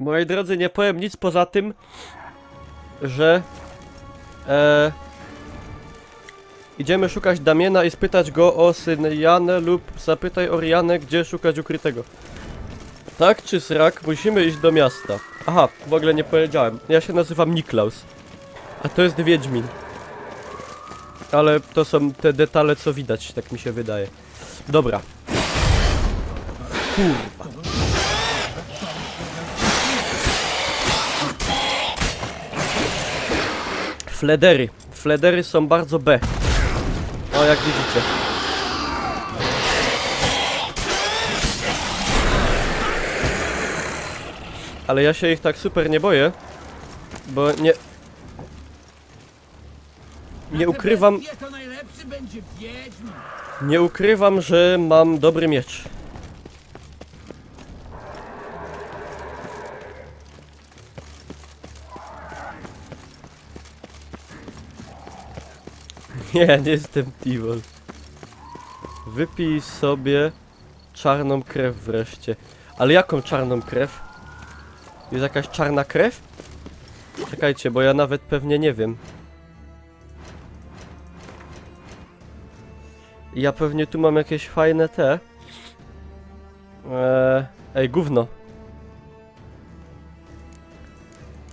Moi drodzy, nie powiem nic poza tym, że idziemy szukać Damiena i spytać go o syn Janę lub zapytaj Orianę, gdzie szukać ukrytego. Tak czy srak, musimy iść do miasta. Aha, w ogóle nie powiedziałem. Ja się nazywam Niklaus. A to jest Wiedźmin. Ale to są te detale, co widać, tak mi się wydaje. Dobra. Kurwa. Fledery. Fledery są bardzo B. O, jak widzicie. Ale ja się ich tak super nie boję, bo nie ukrywam... Nie ukrywam, że mam dobry miecz. Nie jestem evil. Wypij sobie czarną krew wreszcie. Ale jaką czarną krew? Jest jakaś czarna krew? Czekajcie, bo ja nawet pewnie nie wiem. Ja pewnie tu mam jakieś fajne te. Ej, gówno.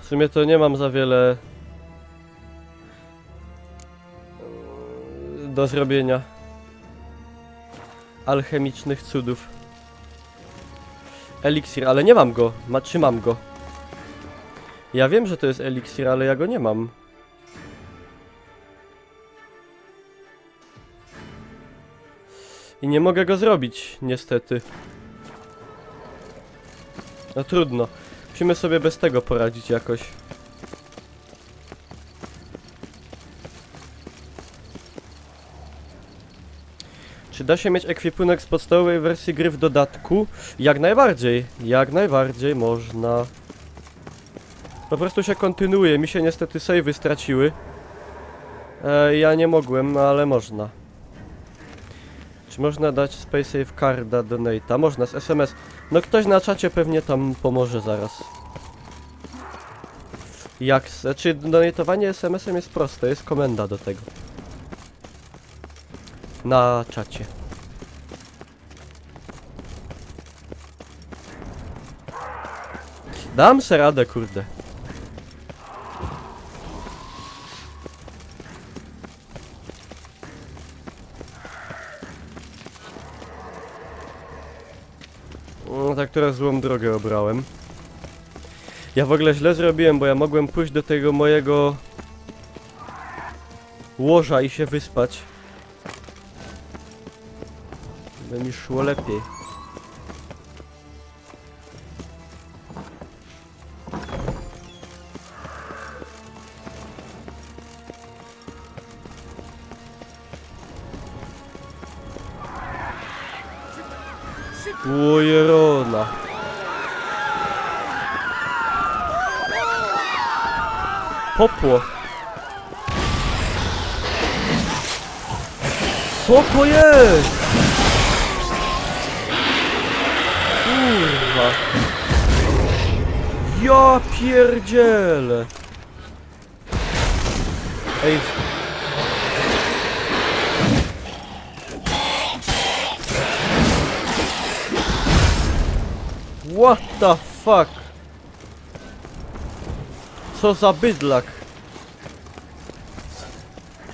W sumie to nie mam za wiele do zrobienia alchemicznych cudów. Eliksir, ale nie mam go. Trzymam go. Ja wiem, że to jest eliksir, ale ja go nie mam. I nie mogę go zrobić, niestety. No trudno. Musimy sobie bez tego poradzić jakoś. Czy da się mieć ekwipunek z podstawowej wersji gry w dodatku? Jak najbardziej. Jak najbardziej można. Po prostu się kontynuuje. Mi się niestety save'y straciły. Ja nie mogłem, no ale można. Czy można dać Space Save Carda Donate'a? Można z SMS. No ktoś na czacie pewnie tam pomoże zaraz. Czy donatowanie SMS-em jest proste? Jest komenda do tego. Na czacie. Dam se radę, kurde. No tak, teraz złą drogę obrałem. Ja w ogóle źle zrobiłem, bo ja mogłem pójść do tego mojego łoża i się wyspać. By mi szło lepiej. Łojerona. Popło. Co to jest? Kurwa. Ja pierdzielę. Ej. What the fuck? Co za bydlak?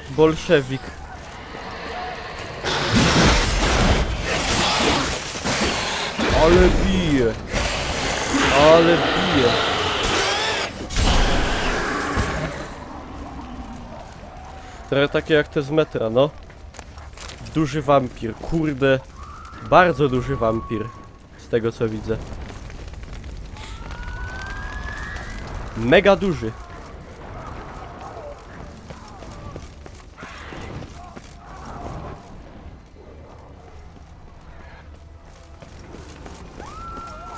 Bolszewik. Ale bije. Ale bije. Trochę takie jak te z metra, no. Duży wampir, kurde. Bardzo duży wampir. Z tego co widzę. Mega duży.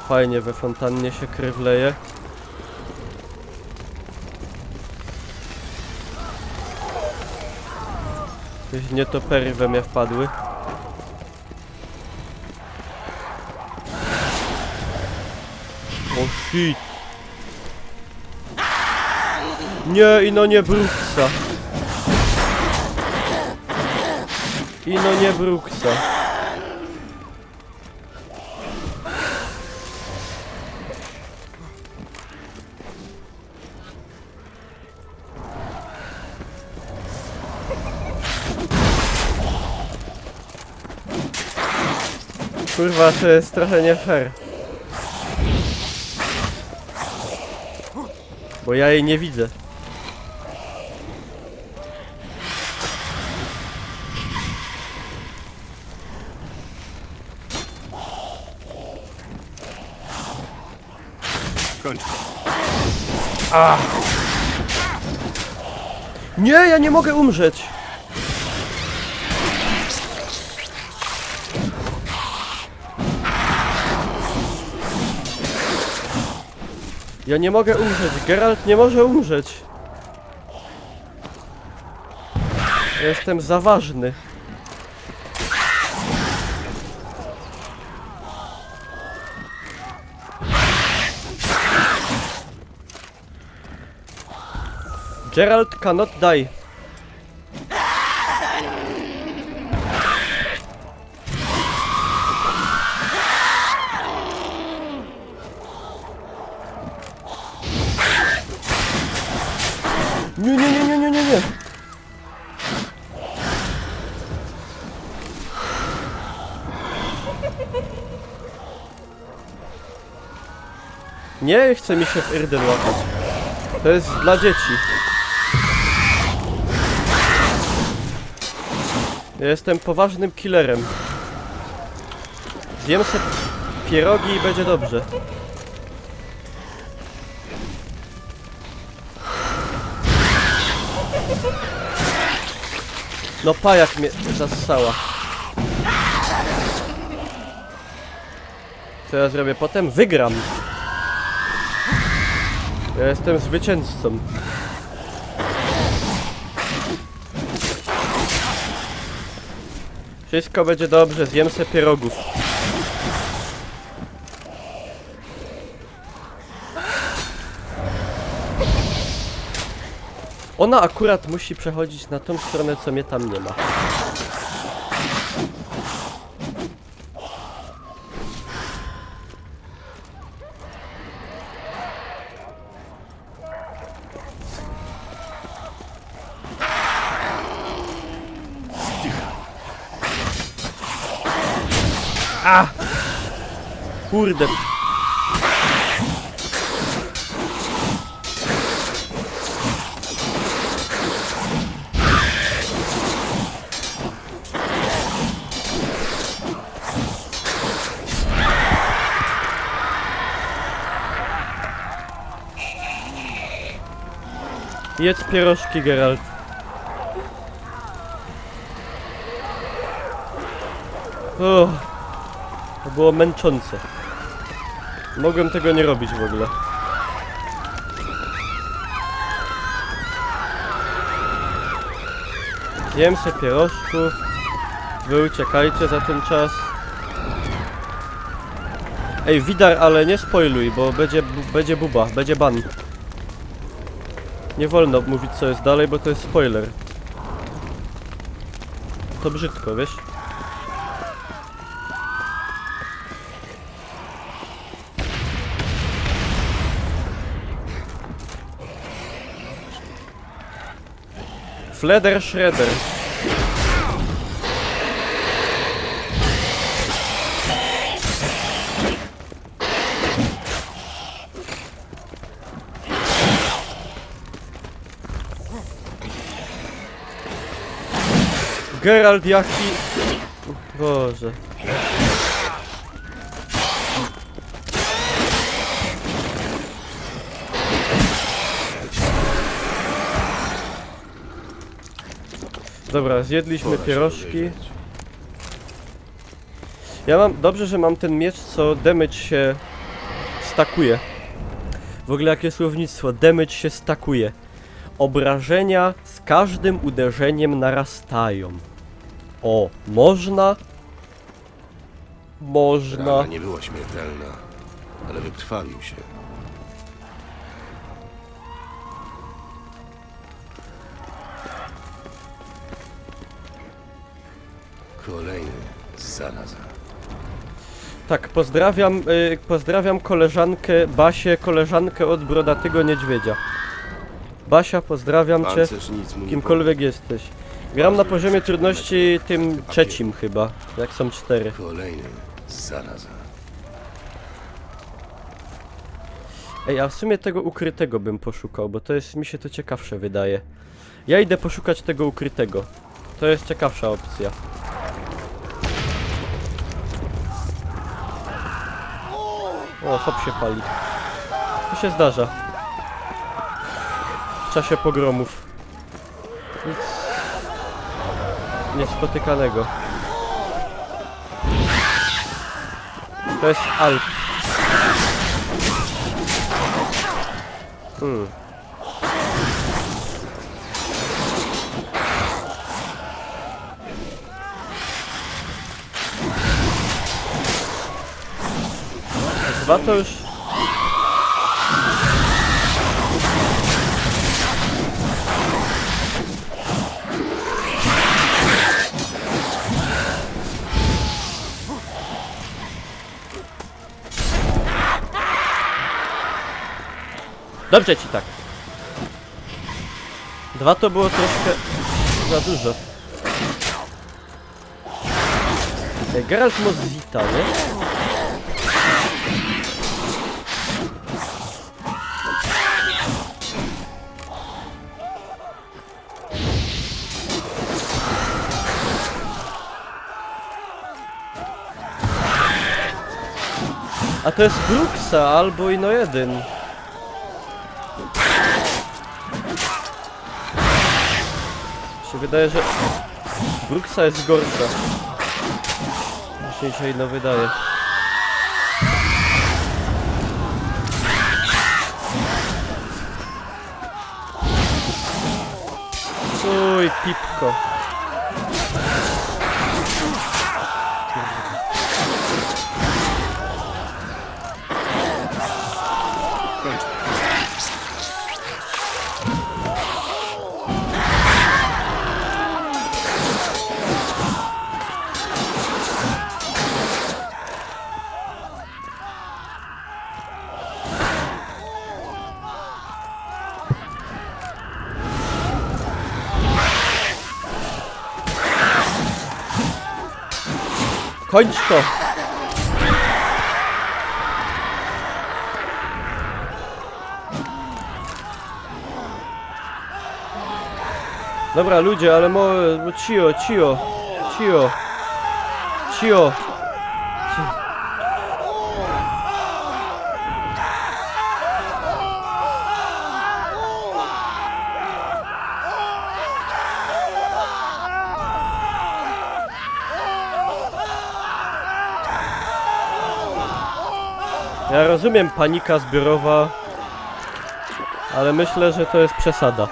Fajnie we fontannie się krew leje. Jakieś nietopery we mnie wpadły. O shit. Nie, i no nie Brooksa. I no nie Brooksa. Kurwa, to jest trochę nie fair. Bo ja jej nie widzę. Kończ. Nie, ja nie mogę umrzeć. Ja nie mogę umrzeć. Geralt nie może umrzeć. Ja jestem za ważny. Geralt cannot die. Nie, nie, nie, nie, nie, nie, nie. Nie chce mi się w Irden łapać. To jest dla dzieci. Ja jestem poważnym killerem. Zjem se pierogi i będzie dobrze. No pajak mnie zassała. Co ja zrobię potem? Wygram. Ja jestem zwycięzcą. Wszystko będzie dobrze, zjem se pierogów. Ona akurat musi przechodzić na tą stronę, co mnie tam nie ma. A! Kurde. Jedz pierożki, Geralt. To było męczące. Mogłem tego nie robić w ogóle. Zjem se pierożków. Wy uciekajcie za ten czas. Ej, Widar, ale nie spoiluj, bo będzie buba, będzie ban. Nie wolno mówić, co jest dalej, bo to jest spoiler. To brzydko, wiesz? Fleder Shredder. Geralt jaki... Boże. Dobra, zjedliśmy pierożki. Ja mam... Dobrze, że mam ten miecz, co damage się stakuje. W ogóle jakie słownictwo? Damage się stakuje. Obrażenia z każdym uderzeniem narastają. O, można? Można. Rana nie była śmiertelna, ale wykrwawił się. Kolejny zaraza. Tak, pozdrawiam koleżankę Basię, koleżankę od Brodatego Niedźwiedzia. Basia, pozdrawiam cię, Pancerz nic mu nie kimkolwiek jesteś. Gram na poziomie trudności tym trzecim chyba, jak są 4. Kolejny zaraza. Ej, a w sumie tego ukrytego bym poszukał, bo to jest, mi się to ciekawsze wydaje. Ja idę poszukać tego ukrytego. To jest ciekawsza opcja. O, hop się pali. To się zdarza. W czasie pogromów. Nic niespotykanego. To jest Alp. Dwa to już... Dobrze ci tak. 2 to było troszkę za dużo. Geralt Mozita, nie? A to jest Bruxa albo Ino 1. Się wydaje, że Bruxa jest gorsza. Mi się Ino wydaje. Uj, pipko. Kończ to! Dobra ludzie, ale cio. Ja rozumiem, panika zbiorowa, ale myślę, że to jest przesada.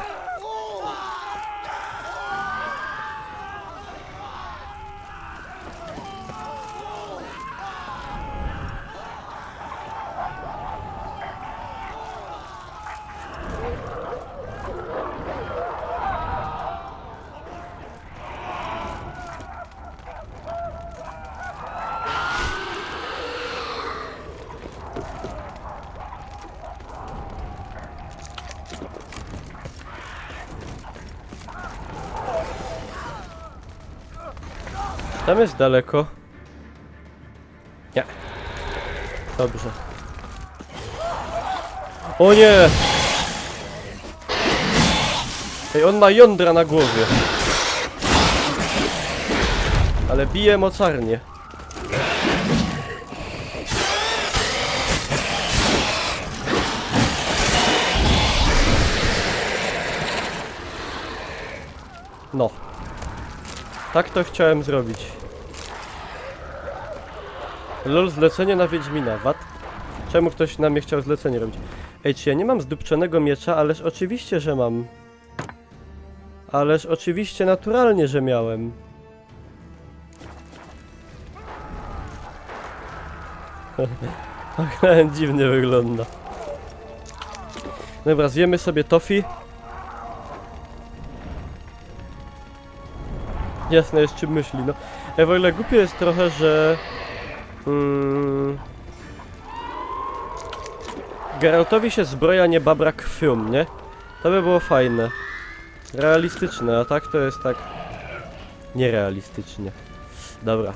Tam jest daleko. Nie. Dobrze. O nie! Ej, on ma jądra na głowie. Ale bije mocarnie. No. Tak to chciałem zrobić. LOL, zlecenie na Wiedźmina. Wat? Czemu ktoś na mnie chciał zlecenie robić? Ej, czy ja nie mam zdupczonego miecza? Ależ oczywiście, że mam. Ależ oczywiście, naturalnie, że miałem. Dziwnie wygląda. Dobra, zjemy sobie tofi. Jasne jest, czym myśli, no. W ogóle głupie jest trochę, że... Geraltowi się zbroja nie babra krwią, nie? To by było fajne. Realistyczne, a tak to jest tak... Nierealistycznie. Dobra.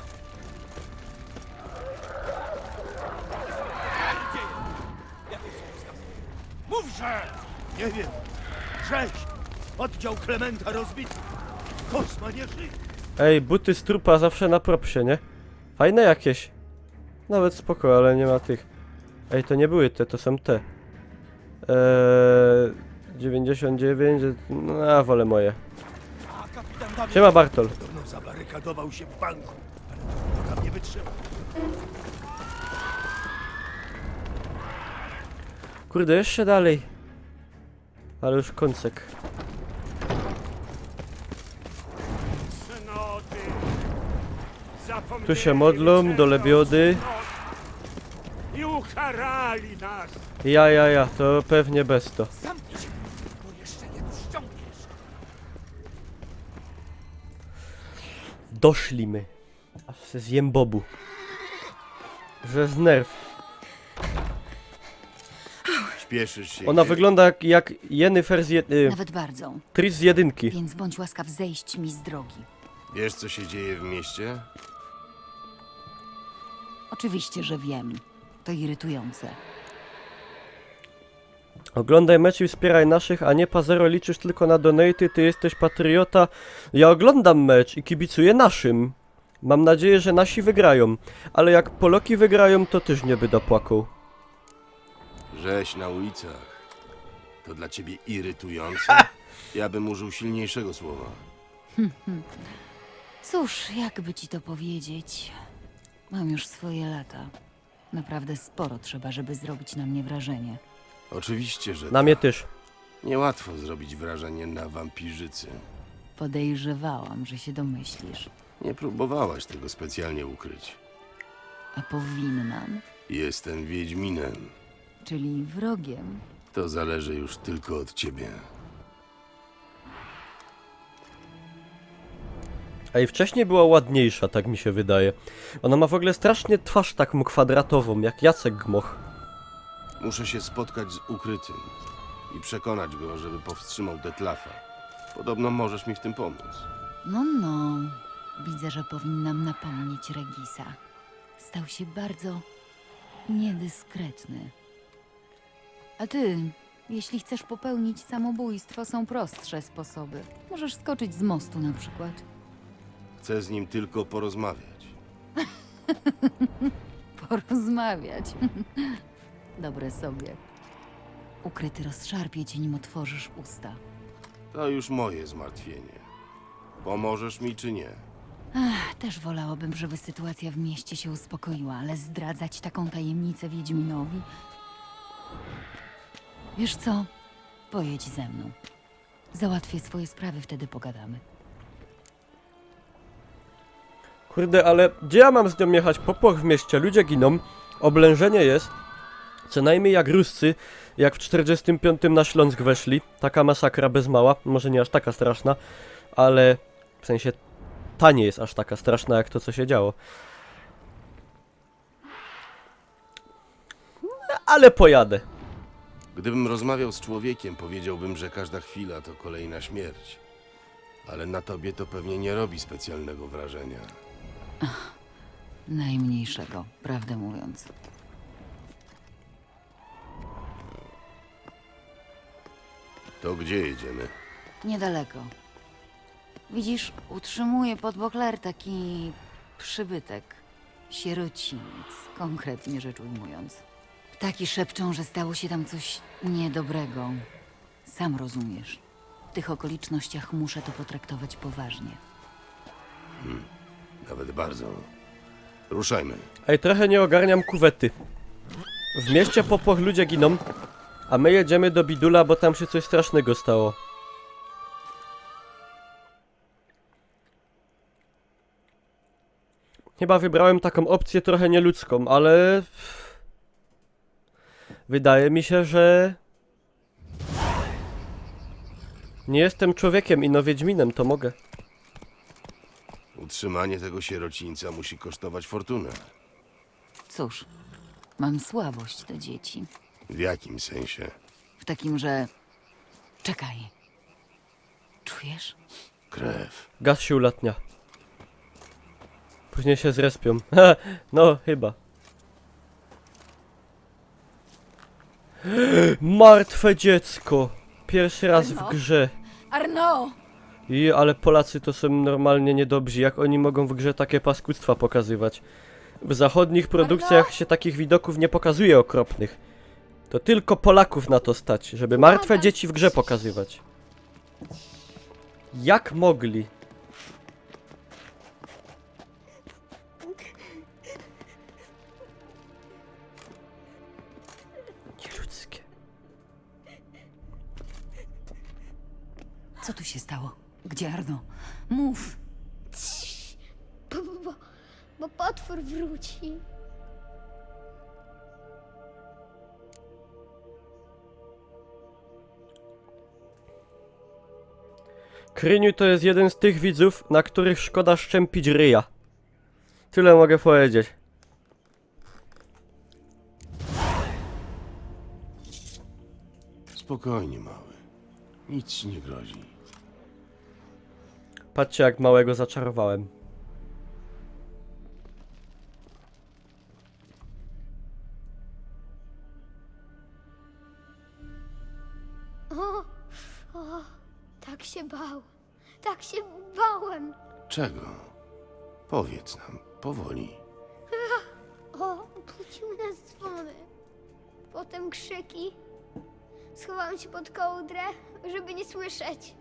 Mówże! Nie wiem. 6. Oddział Klementa rozbity. Kosma nie żyje. Ej, buty z trupa zawsze na propsie, nie? Fajne jakieś. Nawet spoko, ale nie ma tych. Ej, to nie były te, to są te. 99, no ja wolę moje. A kapitan Damian Siema Bartol. podobno zabarykadował się w banku, ale to tam nie wytrzymał. Kurde, jeszcze dalej. Ale już końcek. Tu się modlą, do lebiody. I ukarali nas. Ja, to pewnie bez to. Zamknij się, bo jeszcze nie ściągniesz. Doszlimy. Aż se zjem bobu. Że z nerw. Śpieszysz się. Ona wygląda jak Yennefer z Nawet bardzo. Tris z jedynki. Więc bądź łaskaw zejść mi z drogi. Wiesz, co się dzieje w mieście? Oczywiście, że wiem. To irytujące. Oglądaj mecz i wspieraj naszych, a nie Pazero liczysz tylko na donaty, ty jesteś patriota. Ja oglądam mecz i kibicuję naszym. Mam nadzieję, że nasi wygrają. Ale jak Poloki wygrają, to też nie by dopłakał. Rzeź na ulicach. To dla ciebie irytujące? Ja bym użył silniejszego słowa. Cóż, jakby ci to powiedzieć? Mam już swoje lata. Naprawdę sporo trzeba, żeby zrobić na mnie wrażenie. Oczywiście, że Na mnie też. niełatwo zrobić wrażenie na wampirzycy. Podejrzewałam, że się domyślisz. Nie próbowałaś tego specjalnie ukryć. A powinnam, Jestem Wiedźminem. czyli wrogiem. To zależy już tylko od ciebie. A i wcześniej była ładniejsza, tak mi się wydaje. Ona ma w ogóle strasznie twarz taką kwadratową, jak Jacek Gmoch. Muszę się spotkać z ukrytym i przekonać go, żeby powstrzymał Detlafa. Podobno możesz mi w tym pomóc. No. Widzę, że powinnam napomnieć Regisa. Stał się bardzo niedyskretny. A ty, jeśli chcesz popełnić samobójstwo, są prostsze sposoby. Możesz skoczyć z mostu na przykład. Chcę z nim tylko porozmawiać. Porozmawiać. Dobre sobie. Ukryty rozszarpie cię, nim otworzysz usta. To już moje zmartwienie. Pomożesz mi czy nie? Też wolałabym, żeby sytuacja w mieście się uspokoiła, ale zdradzać taką tajemnicę Wiedźminowi... Wiesz co? Pojedź ze mną. Załatwię swoje sprawy, wtedy pogadamy. Kurde, ale gdzie ja mam z nią jechać? Popłoch w mieście, ludzie giną, oblężenie jest. Co najmniej jak Ruscy, jak w 45 na Śląsk weszli. Taka masakra bez mała, może nie aż taka straszna, ale w sensie ta nie jest aż taka straszna jak to, co się działo. Ale pojadę. Gdybym rozmawiał z człowiekiem, powiedziałbym, że każda chwila to kolejna śmierć. Ale na tobie to pewnie nie robi specjalnego wrażenia. Najmniejszego, prawdę mówiąc. To gdzie jedziemy? Niedaleko. Widzisz, utrzymuję pod Bokler taki przybytek. Sierociniec, konkretnie rzecz ujmując. Ptaki szepczą, że stało się tam coś niedobrego. Sam rozumiesz. W tych okolicznościach muszę to potraktować poważnie. Nawet bardzo. Ruszajmy. Ej, trochę nie ogarniam kuwety. W mieście popłoch ludzie giną, a my jedziemy do Bidula, bo tam się coś strasznego stało. Chyba wybrałem taką opcję trochę nieludzką, ale... Wydaje mi się, że... Nie jestem człowiekiem, ino Wiedźminem, to mogę. Utrzymanie tego sierocińca musi kosztować fortunę. Cóż, mam słabość do dzieci. W jakim sensie? W takim, że... Czekaj. Czujesz? Krew. Gaz się ulatnia. Później się zrespią. No, chyba. Martwe dziecko. Pierwszy raz w grze. Arno! Ale Polacy to są normalnie niedobrzy. Jak oni mogą w grze takie paskudztwa pokazywać? W zachodnich produkcjach się takich widoków nie pokazuje okropnych. To tylko Polaków na to stać, żeby martwe dzieci w grze pokazywać. Jak mogli? Nieludzkie. Co tu się stało? Gdzie Arno? Mów! Bo potwór wróci. Kryniu to jest jeden z tych widzów, na których szkoda szczępić ryja. Tyle mogę powiedzieć. Spokojnie, mały. Nic ci nie grozi. Patrzcie, jak małego zaczarowałem. O, tak się bałem. Tak się bałem. Czego? Powiedz nam, powoli. O, budził nas dzwony. Potem krzyki. Schowałam się pod kołdrę, żeby nie słyszeć.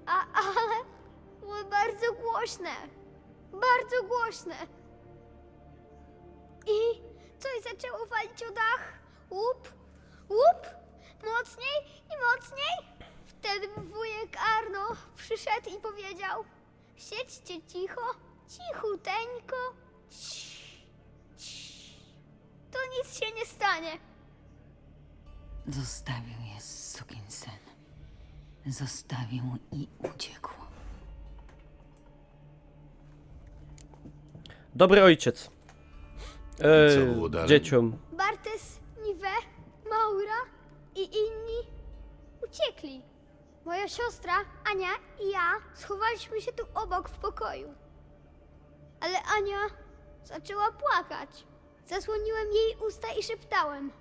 Ale było bardzo głośne. Bardzo głośne. I coś zaczęło walić o dach. Łup, łup. Mocniej i mocniej. Wtedy wujek Arno przyszedł i powiedział: siedźcie cicho, cichuteńko. Cii, cii. To nic się nie stanie. Zostawił je, sukinsyn. Zostawił i uciekł. Dobry ojciec. co było dalej? Dzieciom. Bartes, Nive, Maura i inni uciekli. Moja siostra, Ania i ja schowaliśmy się tu obok w pokoju. Ale Ania zaczęła płakać. Zasłoniłem jej usta i szeptałem: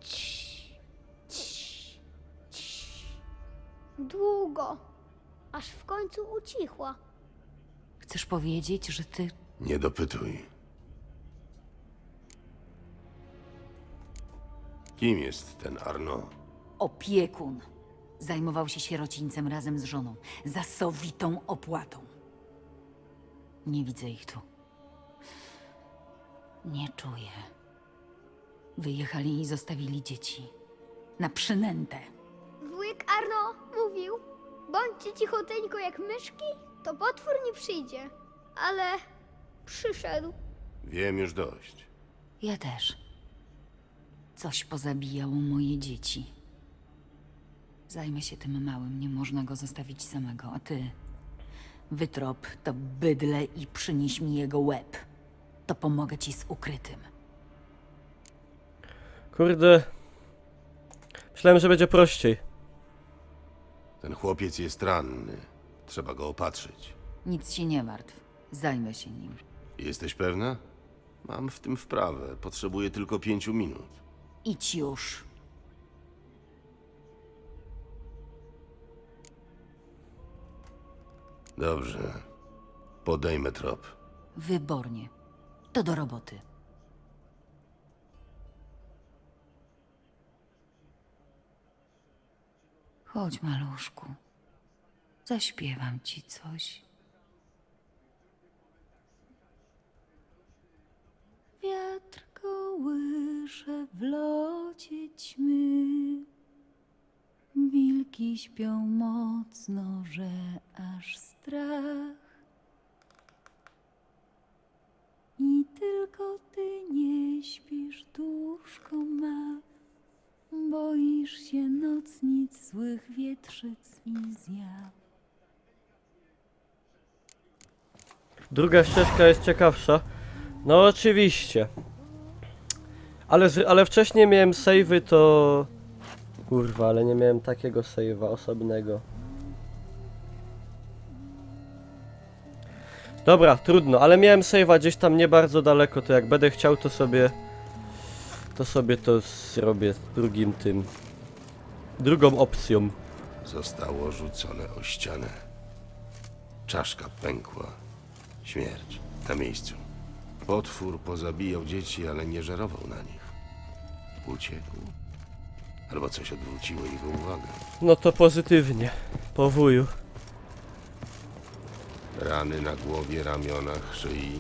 cii, cii, cii. Długo, aż w końcu ucichła. Chcesz powiedzieć, że ty... Nie dopytuj. Kim jest ten Arno? Opiekun. Zajmował się sierocińcem razem z żoną. Za sowitą opłatą. Nie widzę ich tu. Nie czuję. Wyjechali i zostawili dzieci. Na przynętę. Wujek Arno mówił: bądźcie cichoteńko jak myszki, to potwór nie przyjdzie. Ale przyszedł. Wiem już dość. Ja też. Coś pozabijało moje dzieci. Zajmę się tym małym, nie można go zostawić samego. A ty, wytrop to bydle i przynieś mi jego łeb. To pomogę ci z ukrytym. Kurde. Myślałem, że będzie prościej. Ten chłopiec jest ranny. Trzeba go opatrzyć. Nic się nie martw. Zajmę się nim. Jesteś pewna? Mam w tym wprawę. Potrzebuję tylko 5 minut. Idź już. Dobrze. Podejmę trop. Wybornie. To do roboty. Chodź, maluszku. Zaśpiewam ci coś. Wiatr kołysze w locie ćmy. Wilki śpią mocno, że aż strach. I tylko ty nie śpisz, duszko ma. Boisz się nocnic, złych wietrzyc i zjaw. Druga ścieżka jest ciekawsza. No oczywiście. Ale wcześniej miałem save'y to... Kurwa, ale nie miałem takiego save'a osobnego. Dobra, trudno, ale miałem save'a gdzieś tam nie bardzo daleko, to jak będę chciał to sobie to zrobię z drugim tym. Drugą opcją. Zostało rzucone o ścianę. Czaszka pękła. Śmierć. Na miejscu. Potwór pozabijał dzieci, ale nie żerował na nich. Uciekł. Albo coś odwróciło jego uwagę. No to pozytywnie. Po wuju. Rany na głowie, ramionach, szyi.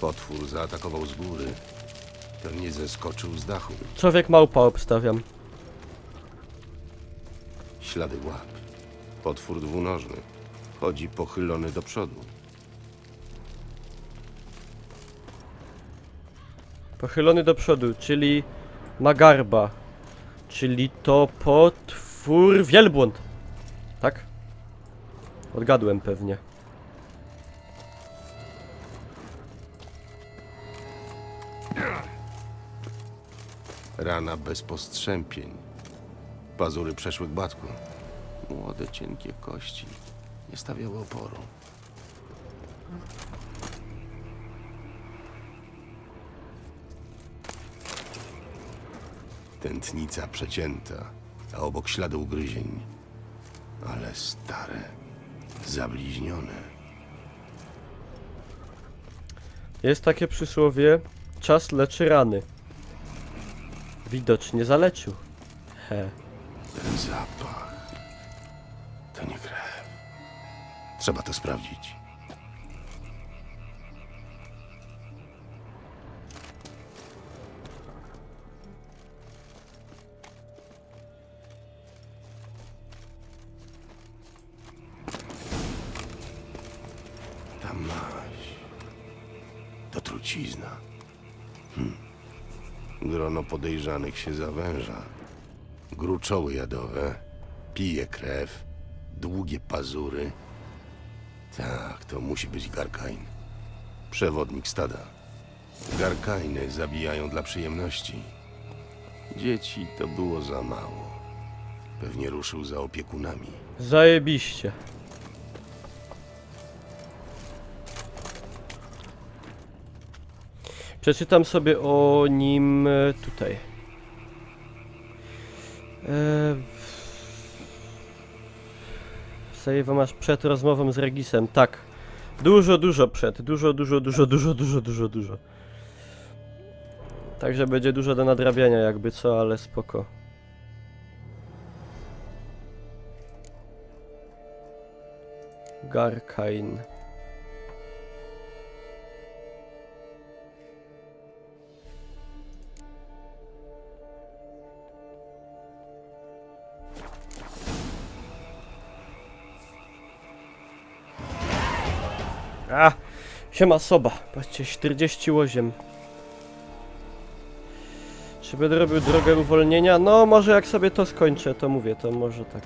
Potwór zaatakował z góry. Pewnie zeskoczył z dachu. Człowiek małpa obstawiam. Ślady łap. Potwór dwunożny. Chodzi pochylony do przodu. Pochylony do przodu, czyli ma garba. Czyli to potwór wielbłąd. Tak? Odgadłem pewnie. Rana bez postrzępień. Pazury przeszły gładko. Młode, cienkie kości nie stawiały oporu. Tętnica przecięta, a obok ślady ugryzień. Ale stare, zabliźnione. Jest takie przysłowie, czas leczy rany. Widocznie zalecił. He. Ten zapach to nie krew. Trzeba to sprawdzić. Ta maź to trucizna. Grono podejrzanych się zawęża. Gruczoły jadowe, pije krew, długie pazury. Tak, to musi być Garkain. Przewodnik stada. Garkainy zabijają dla przyjemności. Dzieci to było za mało. Pewnie ruszył za opiekunami. Zajebiście. Przeczytam sobie o nim tutaj. Save masz przed rozmową z Regisem. Tak. Dużo przed. Dużo. Także będzie dużo do nadrabiania jakby co, ale spoko. Garkain. A, siema soba. Patrzcie, 40 łoziem. Czy będę robił drogę uwolnienia? No, może jak sobie to skończę, to mówię, to może tak.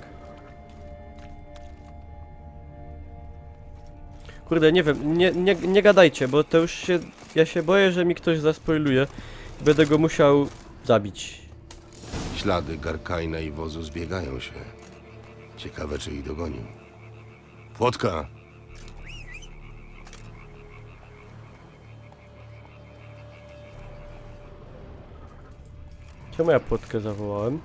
Kurde, nie wiem, nie gadajcie, bo to już się... Ja się boję, że mi ktoś zaspoiluje i będę go musiał zabić. Ślady Garkaina i wozu zbiegają się. Ciekawe, czy ich dogonił. Płotka! Czemu ja płotkę zawołałem?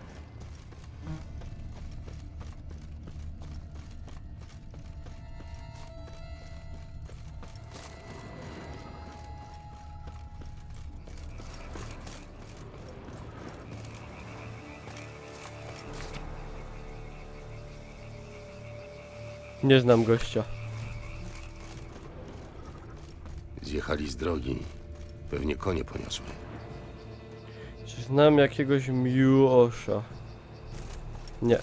Nie znam gościa. Zjechali z drogi. Pewnie konie poniosły. Czy znam jakiegoś Miłosza? Nie.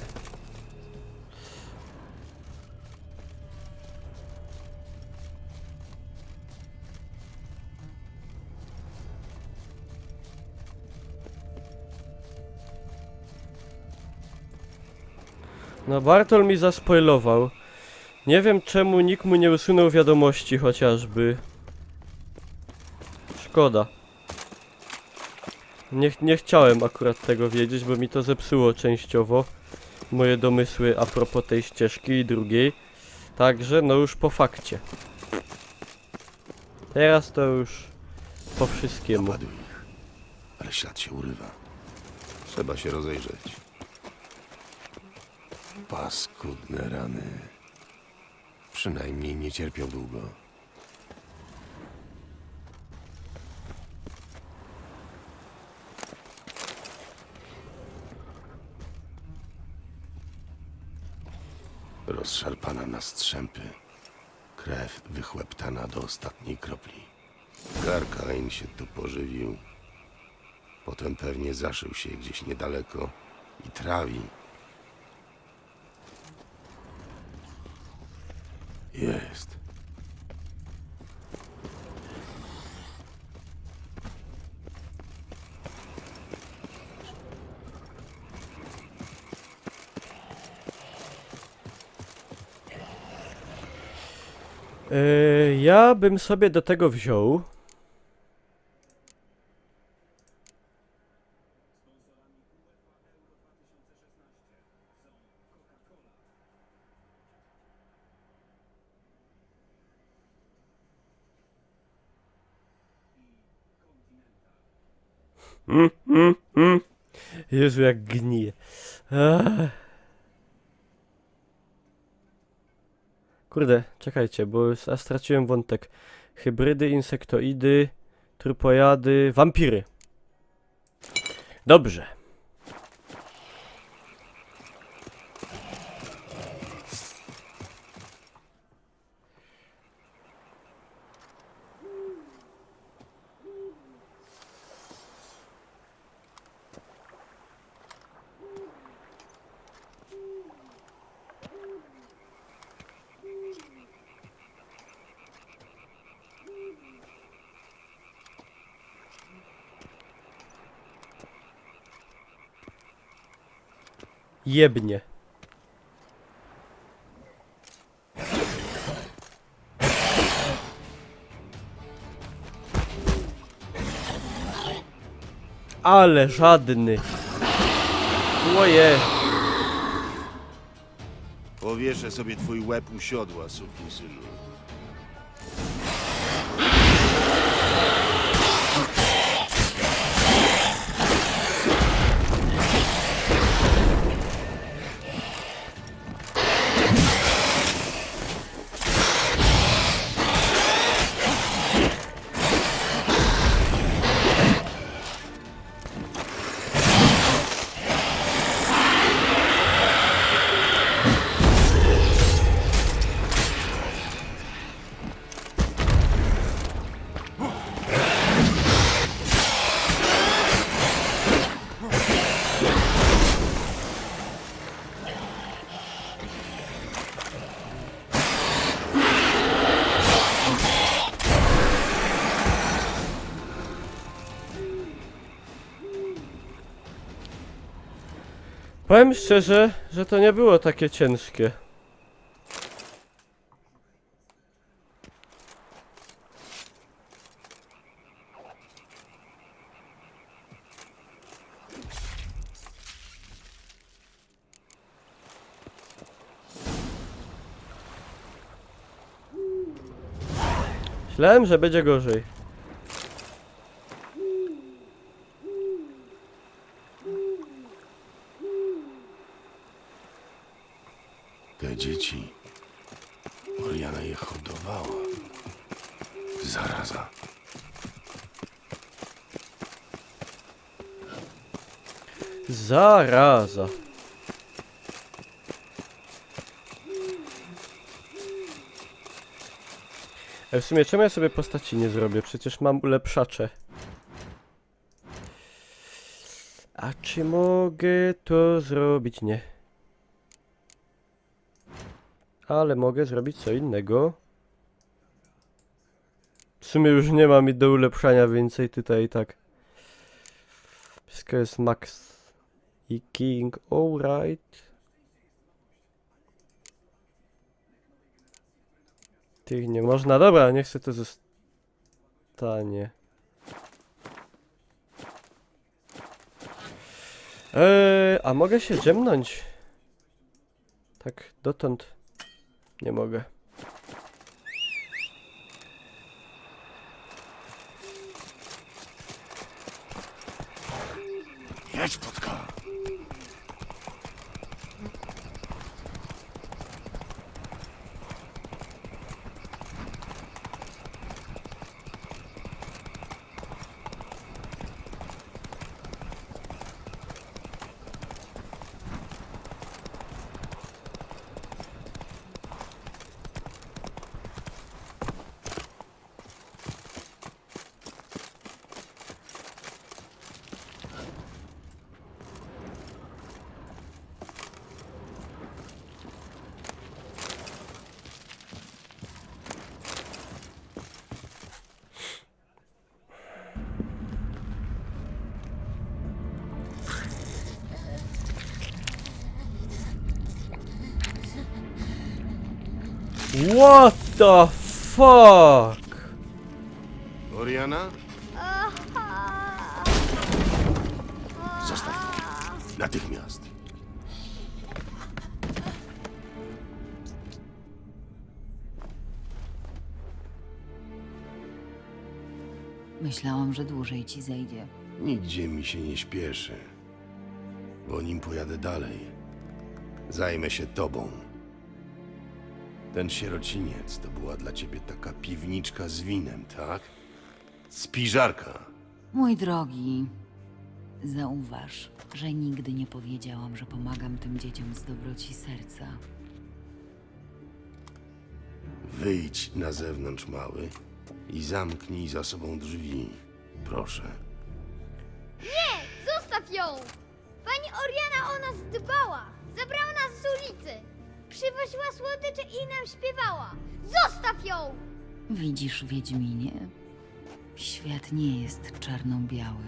No Bartol mi zaspoilował. Nie wiem czemu nikt mu nie usunął wiadomości chociażby. Szkoda. Nie chciałem akurat tego wiedzieć, bo mi to zepsuło częściowo moje domysły a propos tej ścieżki i drugiej. Także no już po fakcie. Teraz to już po wszystkiemu. Napadły ich, ale ślad się urywa. Trzeba się rozejrzeć. Paskudne rany. Przynajmniej nie cierpią długo. Rozszarpana na strzępy. Krew wychłeptana do ostatniej kropli. Garkain się tu pożywił. Potem pewnie zaszył się gdzieś niedaleko i trawi. Jest. Ja bym sobie do tego wziął. Jezu, jak gnije. Kurde, czekajcie, bo ja straciłem wątek. Hybrydy, insektoidy, trupojady, wampiry. Dobrze. Jebnie. Ale żadny. Oje. Powieszę sobie twój łeb u siodła, sukinsynu. Powiem szczerze, że to nie było takie ciężkie. Myślałem, że będzie gorzej. Te dzieci. Oriana je hodowała. Zaraza. Zaraza. W sumie czemu ja sobie postaci nie zrobię? Przecież mam ulepszacze. A czy mogę to zrobić? Nie. Ale mogę zrobić co innego. W sumie już nie ma mi do ulepszania więcej tutaj i tak. Wszystko jest max. I king, alright. Tych nie można. Dobra, niech se to zostanie. A mogę się dżemnąć? Tak, dotąd nie mogę. Jedź, Płotka! What the fuck? Oriana? Aha. Zostaw to. Natychmiast. Myślałam, że dłużej ci zejdzie. Nigdzie mi się nie śpieszy. Bo nim pojadę dalej, zajmę się tobą. Ten sierociniec to była dla ciebie taka piwniczka z winem, tak? Spiżarka. Mój drogi, zauważ, że nigdy nie powiedziałam, że pomagam tym dzieciom z dobroci serca. Wyjdź na zewnątrz, mały, i zamknij za sobą drzwi. Proszę. Zostaw ją! Pani Oriana o nas dbała. Zabrała nas z ulicy. Przywoziła słodycze i nam śpiewała. Zostaw ją! Widzisz, Wiedźminie? Świat nie jest czarno-biały.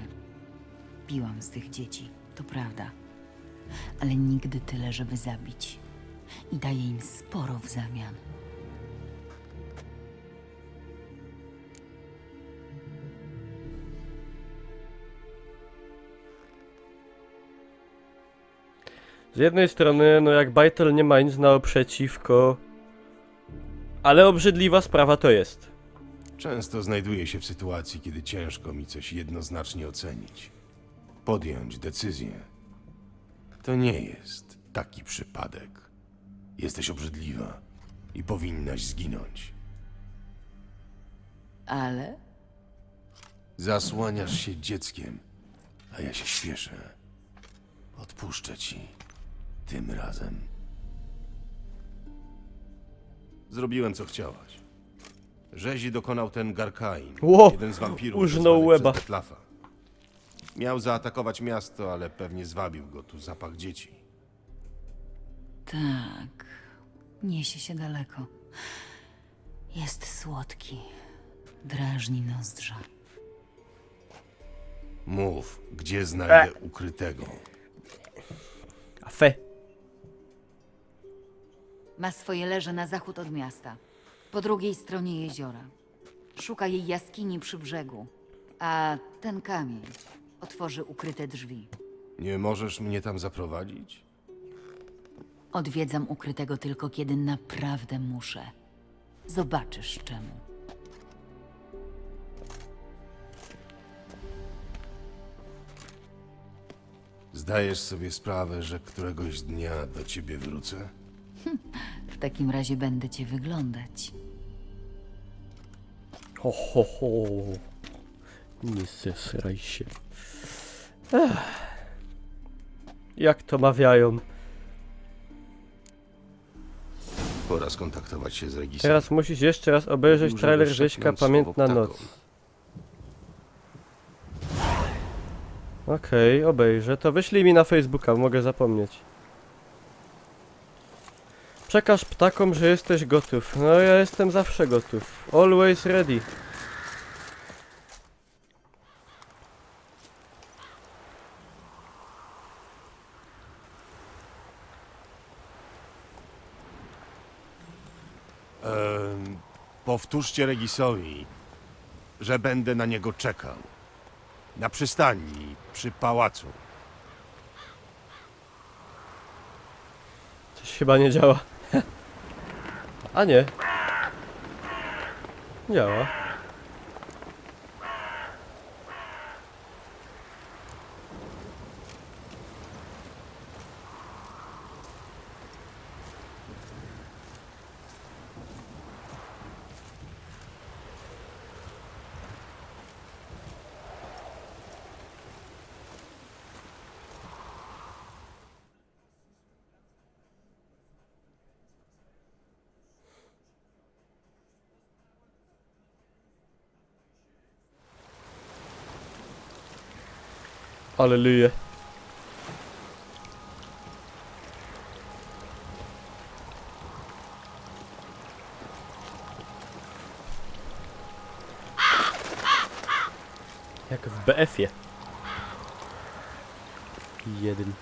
Piłam z tych dzieci, to prawda. Ale nigdy tyle, żeby zabić. I daję im sporo w zamian. Z jednej strony, no jak Bajtel nie ma nic naprzeciwko, ale obrzydliwa sprawa to jest. Często znajduję się w sytuacji, kiedy ciężko mi coś jednoznacznie ocenić. Podjąć decyzję. To nie jest taki przypadek. Jesteś obrzydliwa i powinnaś zginąć. Ale Zasłaniasz się dzieckiem, a ja się śpieszę. Odpuszczę ci. Tym razem. Zrobiłem, co chciałaś. Rzezi dokonał ten Garkain, Ło! jeden z wampirów Użnął wezwanych łeba. przez Detlafa. Miał zaatakować miasto, ale pewnie zwabił go tu zapach dzieci. tak, niesie się daleko. Jest słodki, drażni nozdrza. Mów, gdzie znajdę ukrytego. A fe. Ma swoje leże na zachód od miasta, po drugiej stronie jeziora. Szuka jej jaskini przy brzegu, a ten kamień otworzy ukryte drzwi. Nie możesz mnie tam zaprowadzić? Odwiedzam ukrytego tylko kiedy naprawdę muszę. Zobaczysz czemu. Zdajesz sobie sprawę, że któregoś dnia do ciebie wrócę? W takim razie będę cię wyglądać. Ho, ho, ho. Nie zesraj się. Ech. Jak to mawiają? Pora skontaktować się z Regisem. Teraz musisz jeszcze raz obejrzeć Mówił, trailer żeby Rzeźka szepnąć Pamiętna słowo Noc. ptakom. Okej, obejrzę. To wyślij mi na Facebooka, mogę zapomnieć. Przekaż ptakom, że jesteś gotów. No ja jestem zawsze gotów. Always ready. Powtórzcie Regisowi, że będę na niego czekał. Na przystani, przy pałacu. Coś chyba nie działa. A nie. Działa. Aleluja. Jak w BF-ie. Jeden.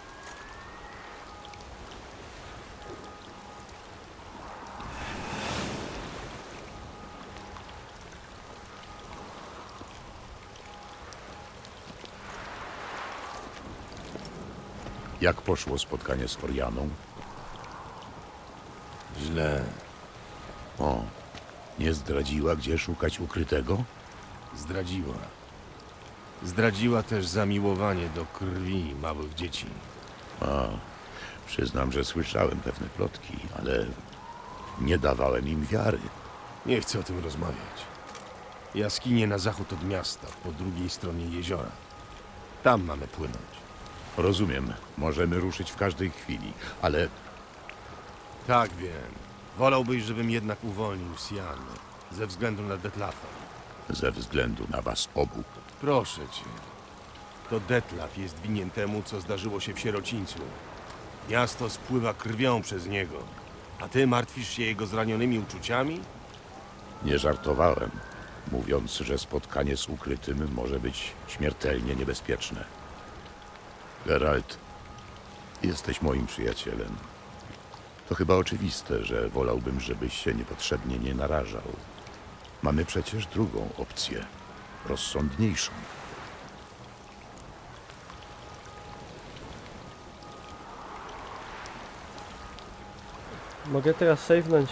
Jak poszło spotkanie z Orianą? Źle. O, nie zdradziła, gdzie szukać ukrytego? Zdradziła. Zdradziła też zamiłowanie do krwi małych dzieci. A, przyznam, że słyszałem pewne plotki, ale nie dawałem im wiary. Nie chcę o tym rozmawiać. Jaskinie na zachód od miasta, po drugiej stronie jeziora. Tam mamy płynąć. Rozumiem, możemy ruszyć w każdej chwili, ale Tak, wiem. Wolałbyś, żebym jednak uwolnił Sian ze względu na Detlafa. ze względu na was obu. Proszę cię. To Detlaf jest winien temu, co zdarzyło się w sierocińcu. Miasto spływa krwią przez niego. A ty martwisz się jego zranionymi uczuciami? Nie żartowałem, mówiąc, że spotkanie z ukrytym może być śmiertelnie niebezpieczne. Geralt, jesteś moim przyjacielem. To chyba oczywiste, że wolałbym, żebyś się niepotrzebnie nie narażał. Mamy przecież drugą opcję, rozsądniejszą. Mogę teraz save'nąć.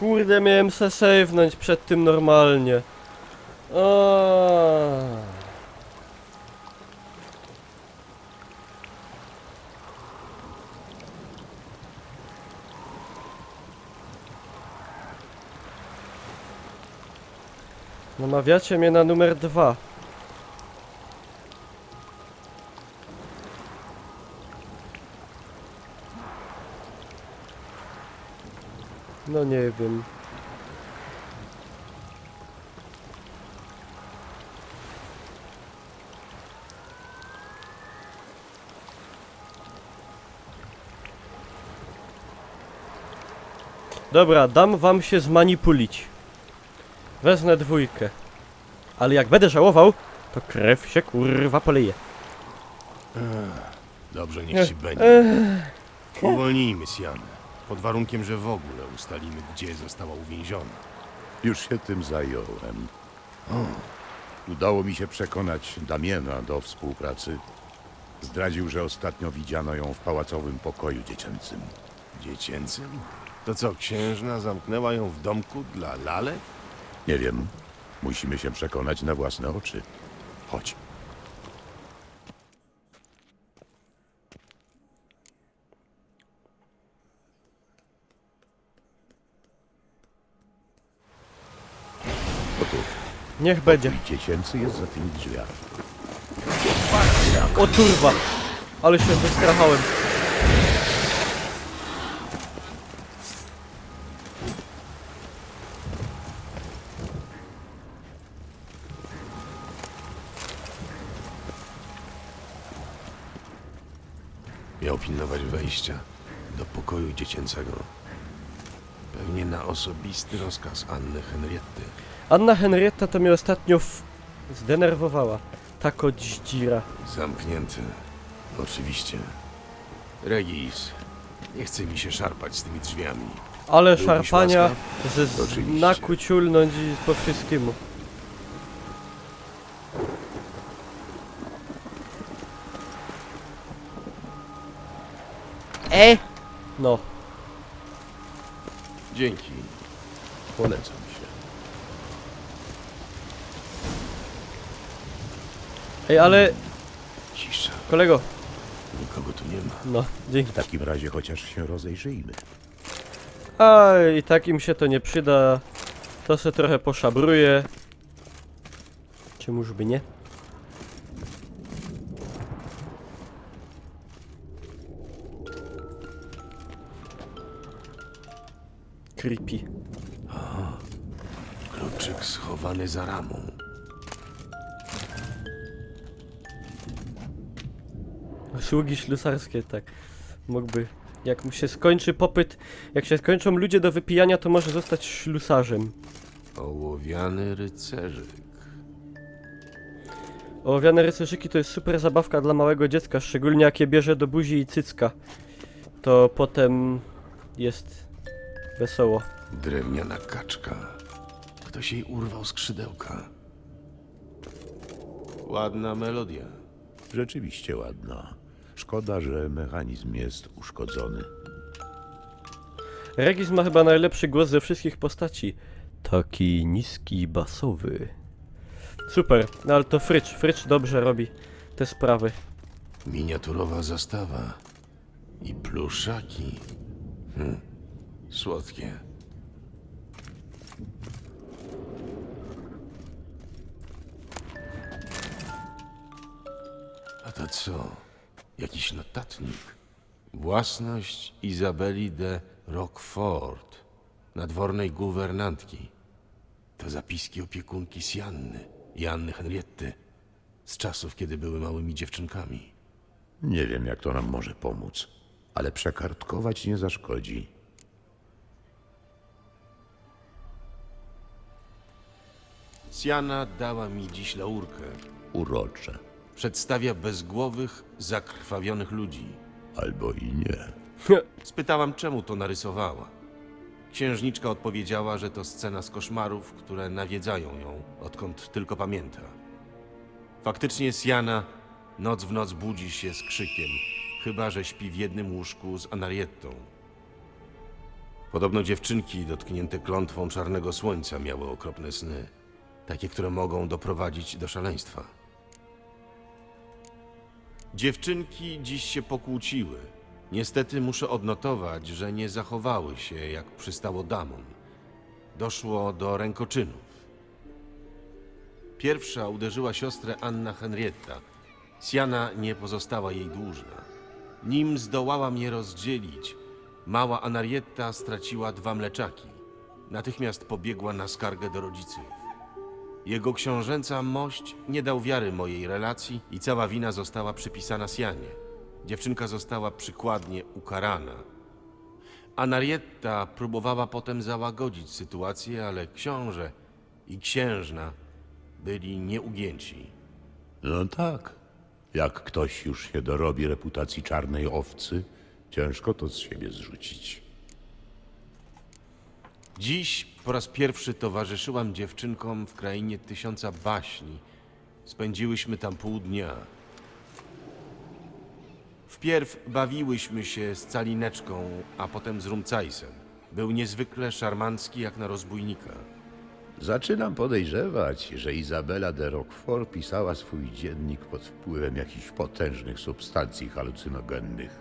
Kurde, miałem se save'nąć przed tym normalnie. Namawiacie mnie na numer 2. No nie wiem. Dobra, dam wam się zmanipulić. Wezmę 2. Ale jak będę żałował, to krew się kurwa poleje. Dobrze, niech ci będzie. Uwolnijmy Sianę. Pod warunkiem, że w ogóle ustalimy, gdzie została uwięziona. Już się tym zająłem. Udało mi się przekonać Damiena do współpracy. Zdradził, że ostatnio widziano ją w pałacowym pokoju dziecięcym. Dziecięcym? To co, księżna zamknęła ją w domku dla lalek? Nie wiem. Musimy się przekonać na własne oczy. Chodź. Oto Niech będzie. pokój dziecięcy jest za tymi drzwiami. O kurwa! Ale się wystrachałem. Miał pilnować wejścia do pokoju dziecięcego. Pewnie na osobisty rozkaz Anny Henrietty. Anna Henrietta to mnie ostatnio zdenerwowała. Tak od dzira. Zamknięty. Oczywiście. Regis, nie chce mi się szarpać z tymi drzwiami. Ale Byłbyś szarpania łaskaw? ze Oczywiście. znaku ciulnąć i po wszystkiemu. No, Dzięki. Polecam się. ej, ale Cisza. kolego, Nikogo tu nie ma. no, dzięki. W takim razie chociaż się rozejrzyjmy. A i tak im się to nie przyda. To se trochę poszabruję. Czemuż by nie? Creepy. Kluczyk schowany za ramą. Usługi ślusarskie, tak. Mógłby. Jak mu się skończy popyt, jak się skończą ludzie do wypijania, to może zostać ślusarzem. Ołowiany rycerzyk. Ołowiane rycerzyki to jest super zabawka dla małego dziecka, szczególnie jak je bierze do buzi i cycka. To potem jest wesoło. Drewniana kaczka. Ktoś jej urwał skrzydełka. Ładna melodia. Rzeczywiście ładna. Szkoda, że mechanizm jest uszkodzony. Regis ma chyba najlepszy głos ze wszystkich postaci. Taki niski, basowy. Super, no ale to Frycz dobrze robi te sprawy. Miniaturowa zastawa. I pluszaki. Słodkie. A to co? Jakiś notatnik. Własność Izabeli de Roquefort, nadwornej guwernantki. To zapiski opiekunki Sianny i Anny Henrietty z czasów, kiedy były małymi dziewczynkami. Nie wiem, jak to nam może pomóc, ale przekartkować nie zaszkodzi. Siana dała mi dziś laurkę. Urocze. Przedstawia bezgłowych, zakrwawionych ludzi. Albo i nie. Spytałam, czemu to narysowała. Księżniczka odpowiedziała, że to scena z koszmarów, które nawiedzają ją, odkąd tylko pamięta. Faktycznie Siana noc w noc budzi się z krzykiem, chyba że śpi w jednym łóżku z Anariettą. Podobno dziewczynki dotknięte klątwą czarnego słońca miały okropne sny, takie, które mogą doprowadzić do szaleństwa. Dziewczynki dziś się pokłóciły. Niestety muszę odnotować, że nie zachowały się jak przystało damom. Doszło do rękoczynów. Pierwsza uderzyła siostrę Anna Henrietta. Siana nie pozostała jej dłużna. Nim zdołała je rozdzielić, mała Anarietta straciła 2 mleczaki. Natychmiast pobiegła na skargę do rodziców. Jego książęca mość nie dał wiary mojej relacji i cała wina została przypisana Sianie. Dziewczynka została przykładnie ukarana. Anarietta próbowała potem załagodzić sytuację, ale książę i księżna byli nieugięci. No tak. Jak ktoś już się dorobi reputacji czarnej owcy, ciężko to z siebie zrzucić. Dziś po raz pierwszy towarzyszyłam dziewczynkom w krainie 1000 baśni. Spędziłyśmy tam pół dnia. Wpierw bawiłyśmy się z Calineczką, a potem z Rumcajsem. Był niezwykle szarmancki jak na rozbójnika. Zaczynam podejrzewać, że Izabela de Roquefort pisała swój dziennik pod wpływem jakichś potężnych substancji halucynogennych.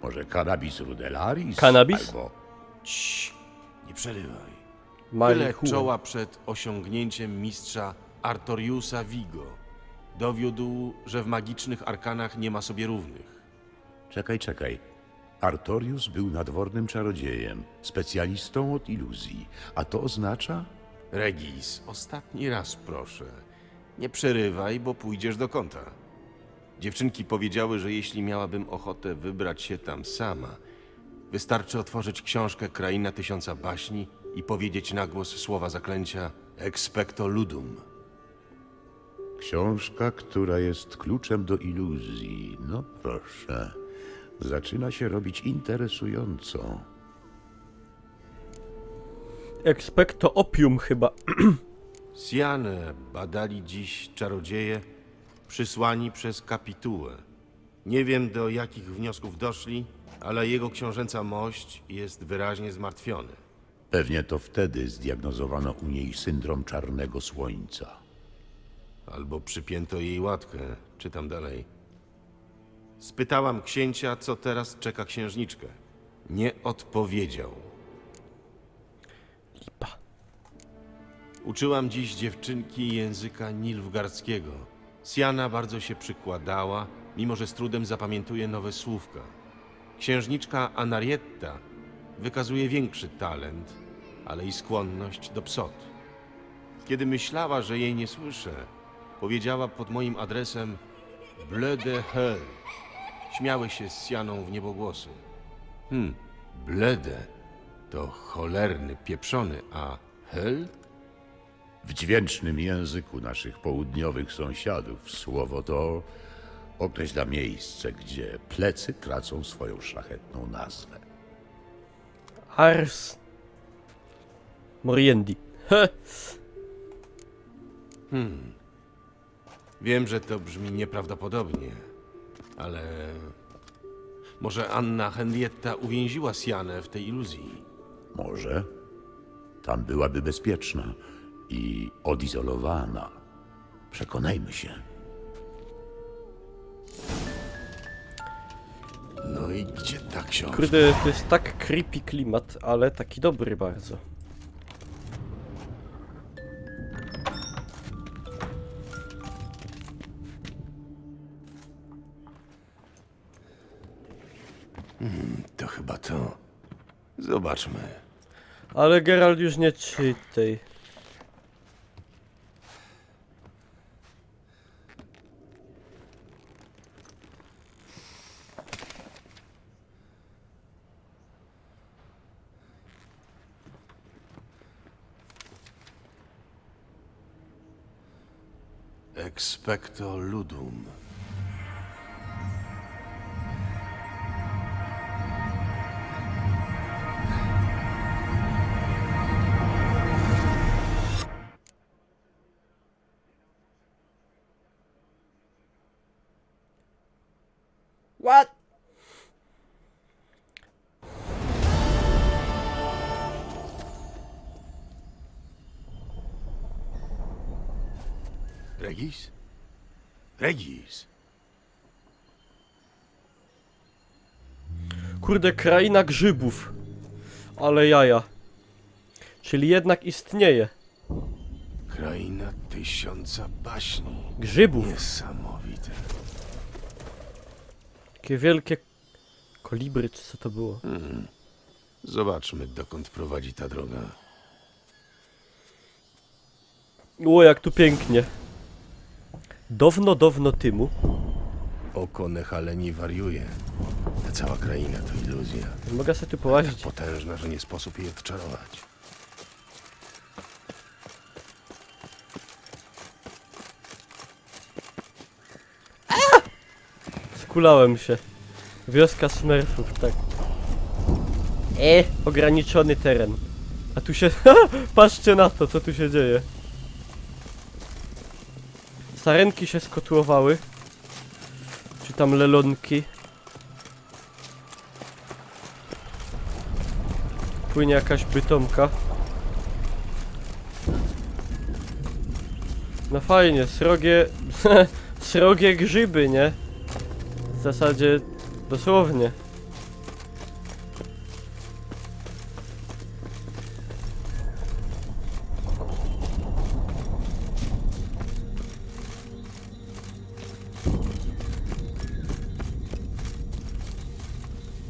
Może cannabis rudelaris? Cannabis? Albo... Cii, nie przerywaj. Tyle Marihuana. czoła przed osiągnięciem mistrza Artoriusa Vigo. Dowiódł, że w magicznych arkanach nie ma sobie równych. Czekaj. Artorius był nadwornym czarodziejem, specjalistą od iluzji. A to oznacza? Regis, ostatni raz proszę. Nie przerywaj, bo pójdziesz do kąta. Dziewczynki powiedziały, że jeśli miałabym ochotę wybrać się tam sama, wystarczy otworzyć książkę Kraina 1000 baśni i powiedzieć na głos słowa zaklęcia Expecto Ludum. Książka, która jest kluczem do iluzji. No proszę. Zaczyna się robić interesująco. Expecto opium chyba. Sianę badali dziś czarodzieje przysłani przez kapitułę. Nie wiem, do jakich wniosków doszli, ale jego książęca mość jest wyraźnie zmartwiony. Pewnie to wtedy zdiagnozowano u niej syndrom czarnego słońca. Albo przypięto jej łatkę. Czytam dalej. Spytałam księcia, co teraz czeka księżniczkę. Nie odpowiedział. Lipa. Uczyłam dziś dziewczynki języka nilfgaardzkiego. Siana bardzo się przykładała, mimo że z trudem zapamiętuje nowe słówka. Księżniczka Anarietta wykazuje większy talent, ale i skłonność do psot. Kiedy myślała, że jej nie słyszę, powiedziała pod moim adresem Bleu de Hell. Śmiały się z Sianą w niebogłosy. Blede to cholerny, pieprzony, a Hell? W dźwięcznym języku naszych południowych sąsiadów słowo to określa miejsce, gdzie plecy tracą swoją szlachetną nazwę. Ars Moriendi. He. Wiem, że to brzmi nieprawdopodobnie, ale może Anna Henrietta uwięziła Sianę w tej iluzji. Może tam byłaby bezpieczna i odizolowana. Przekonajmy się. No i gdzie ta książka? Kurde, to jest tak creepy klimat, ale taki dobry bardzo. To chyba to. Zobaczmy. Ale Geralt już nie czytaj. Expecto ludum. What? Regis? Regis! Kurde, kraina grzybów. Ale jaja. Czyli jednak istnieje. Kraina tysiąca baśni. Grzybów. Niesamowite. Takie wielkie kolibry, czy co to było? Zobaczmy, dokąd prowadzi ta droga. O, jak tu pięknie. Dawno, dawno temu. Oko Nehaleni wariuje. Ta cała kraina to iluzja. Mogę sobie tu Tak połazić. potężna, że nie sposób jej odczarować. Skulałem się. Wioska Smurfów, tak. Ograniczony teren. A tu się... Patrzcie na to, co tu się dzieje. Sarenki się skotłowały. Czy tam lelonki. Płynie jakaś bytomka. No fajnie, srogie... srogie grzyby, nie? W zasadzie dosłownie.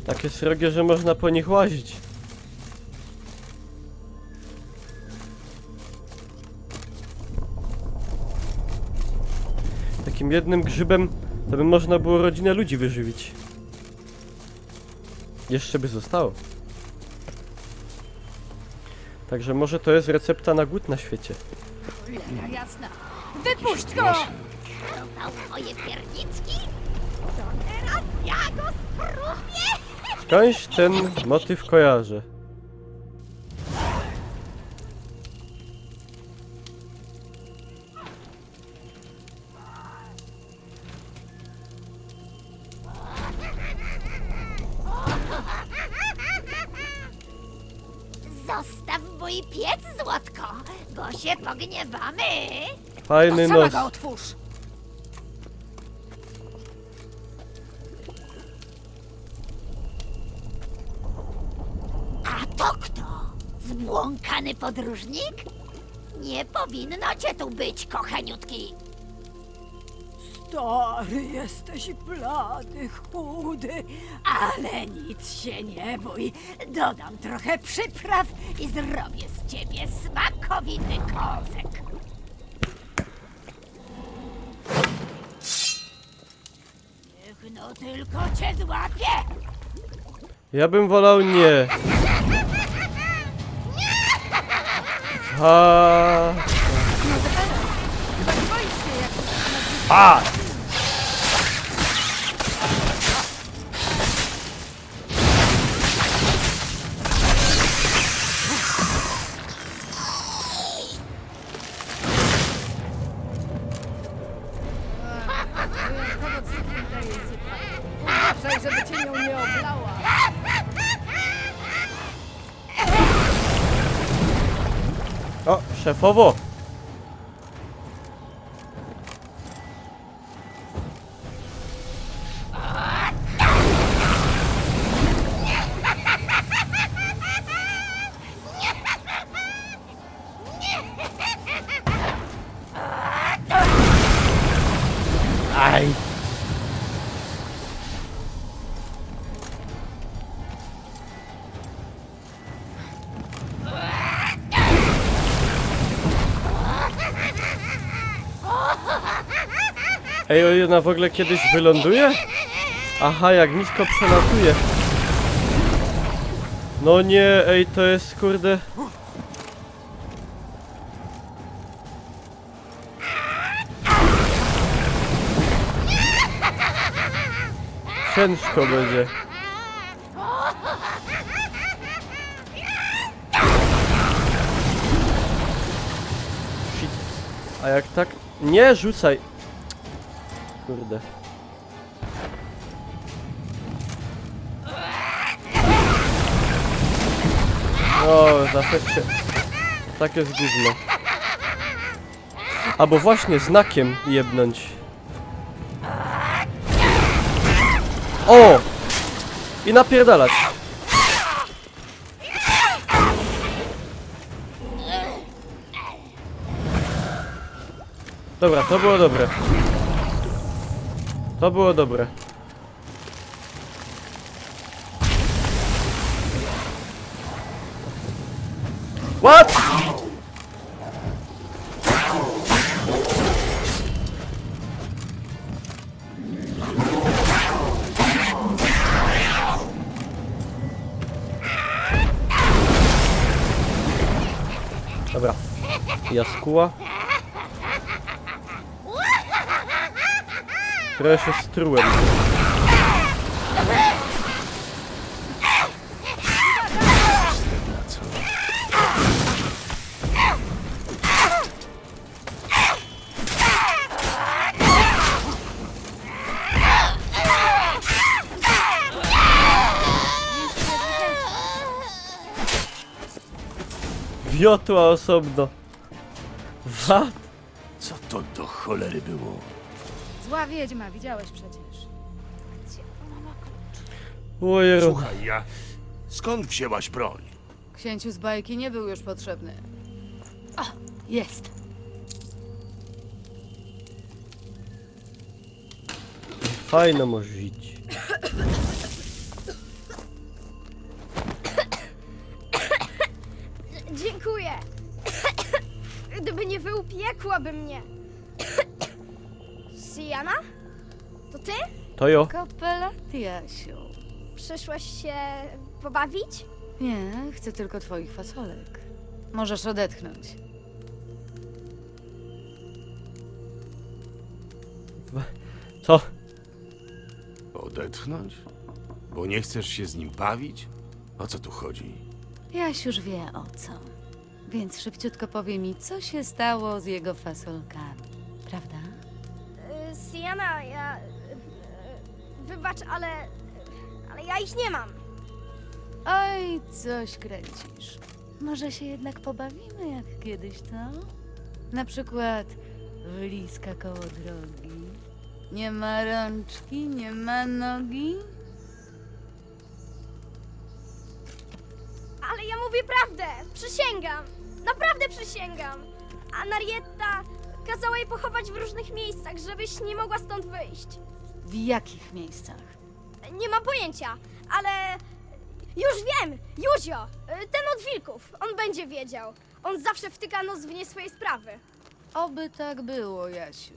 Takie srogie, że można po nich łazić. Takim jednym grzybem to by można było rodzinę ludzi wyżywić. Jeszcze by zostało. Także może to jest recepta na głód na świecie. Cholera jasna. Wypuść go! Chrupał moje pierniczki? To teraz ja go spróbuję! Skądś ten motyw kojarzę. Zostaw mój piec, Złotko, bo się pogniewamy. Fajny Sama nos. go otwórz! A to kto? Zbłąkany podróżnik? Nie powinno cię tu być, kochaniutki. Stary jesteś blady, chudy, ale nic się nie bój. Dodam trochę przypraw i zrobię z ciebie smakowity kocek. Niech no tylko cię złapie! Ja bym wolał nie. Ha. A! Uważaj, żeby cię nią nie oblała. O, szefowo! Aj! Ej, ona w ogóle kiedyś wyląduje? Aha, jak nisko przelatuje. No nie, ej, to jest kurde... Ciężko będzie. Shit. A jak tak... Nie rzucaj! Kurde. O, zawsze się... Tak jest gówno. Albo właśnie znakiem jebnąć. O! I napierdalać. Dobra, to było dobre. To było dobre. What? Dobra. Jaskóła. Trochę się strułem. Wiotła osobno. Wat? Co to do cholery było? Zła wiedźma, widziałeś przecież. Ojero. Słuchaj, skąd wzięłaś broń? Księciu z bajki nie był już potrzebny. O, jest. Fajno może żyć. Dziękuję. Gdyby nie wy, upiekłaby mnie. Siana? To ty? To jo. Kapela Jasiu. Przyszłaś się pobawić? Nie, chcę tylko twoich fasolek. Możesz odetchnąć. Co? Odetchnąć? Bo nie chcesz się z nim bawić? O co tu chodzi? Jaś już wie o co. Więc szybciutko powie mi, co się stało z jego fasolkami. Prawda? Sienna, wybacz, ale ja ich nie mam. Oj, coś kręcisz. Może się jednak pobawimy jak kiedyś, co? Na przykład w liska koło drogi. Nie ma rączki, nie ma nogi. Ale ja mówię prawdę, przysięgam. Naprawdę przysięgam. A Narietta kazała jej pochować w różnych miejscach, żebyś nie mogła stąd wyjść. W jakich miejscach? Nie mam pojęcia, ale już wiem! Józio! Ten od wilków. On będzie wiedział. On zawsze wtyka nos w nie swoje sprawy. Oby tak było, Jasiu.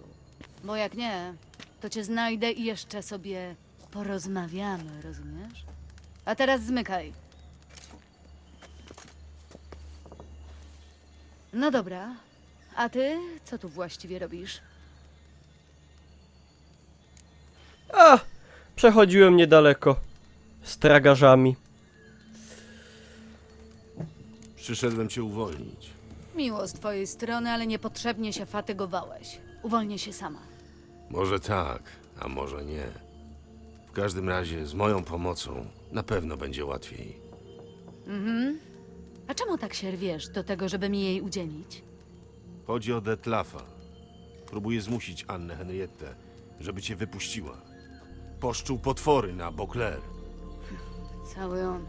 Bo jak nie, to cię znajdę i jeszcze sobie porozmawiamy, rozumiesz? A teraz zmykaj. No dobra. A ty, co tu właściwie robisz? A! Przechodziłem niedaleko. Z tragarzami. Przyszedłem cię uwolnić. Miło z twojej strony, ale niepotrzebnie się fatygowałeś. Uwolnię się sama. Może tak, a może nie. W każdym razie z moją pomocą na pewno będzie łatwiej. A czemu tak się rwiesz do tego, żeby mi jej udzielić? Chodzi o Detlafa. Próbuję zmusić Annę Henriette, żeby cię wypuściła. Poszczuł potwory na Beauclair. Cały on.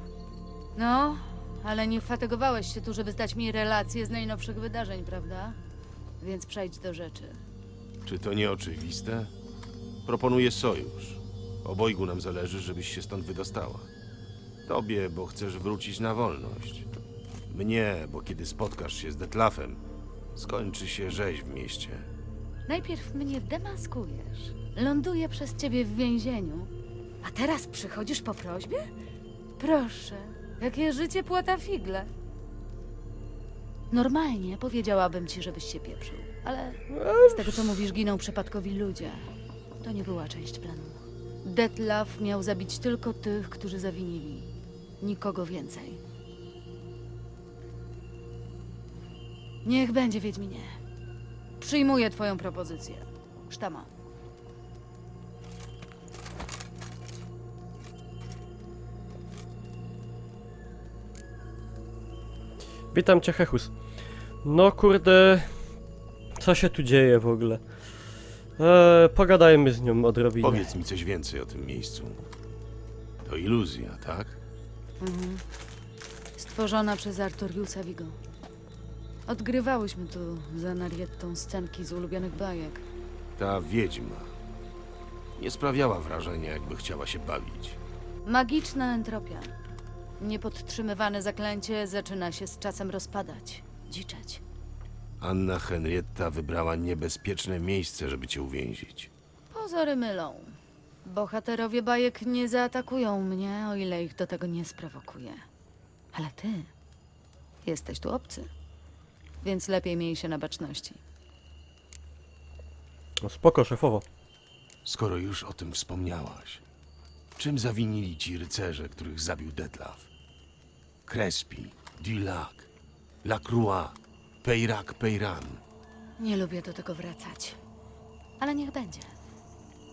No, ale nie fatygowałeś się tu, żeby zdać mi relacje z najnowszych wydarzeń, prawda? Więc przejdź do rzeczy. Czy to nie oczywiste? Proponuję sojusz. Obojgu nam zależy, żebyś się stąd wydostała. Tobie, bo chcesz wrócić na wolność. Mnie, bo kiedy spotkasz się z Detlafem, skończy się rzeź w mieście. Najpierw mnie demaskujesz. Ląduję przez ciebie w więzieniu. A teraz przychodzisz po prośbie? Proszę, jakie życie płata figle. Normalnie powiedziałabym ci, żebyś się pieprzył. Ale z tego, co mówisz, giną przypadkowi ludzie. To nie była część planu. Detlaf miał zabić tylko tych, którzy zawinili. Nikogo więcej. Niech będzie, Wiedźminie. Przyjmuję twoją propozycję. Sztama. Witam cię, Hechus. No kurde... Co się tu dzieje w ogóle? Pogadajmy z nią odrobinę. Powiedz mi coś więcej o tym miejscu. To iluzja, tak? Stworzona przez Artoriusa Vigo. Odgrywałyśmy tu za Nariettą scenki z ulubionych bajek. Ta wiedźma nie sprawiała wrażenia, jakby chciała się bawić. Magiczna entropia. Niepodtrzymywane zaklęcie zaczyna się z czasem rozpadać, dziczeć. Anna Henrietta wybrała niebezpieczne miejsce, żeby cię uwięzić. Pozory mylą. Bohaterowie bajek nie zaatakują mnie, o ile ich do tego nie sprowokuje. Ale ty jesteś tu obcy, więc lepiej miej się na baczności. No spoko, szefowo. Skoro już o tym wspomniałaś, czym zawinili ci rycerze, których zabił Detlaf? Crespi, Dulac, Lacroix, Peyrac Peyran. Nie lubię do tego wracać. Ale niech będzie.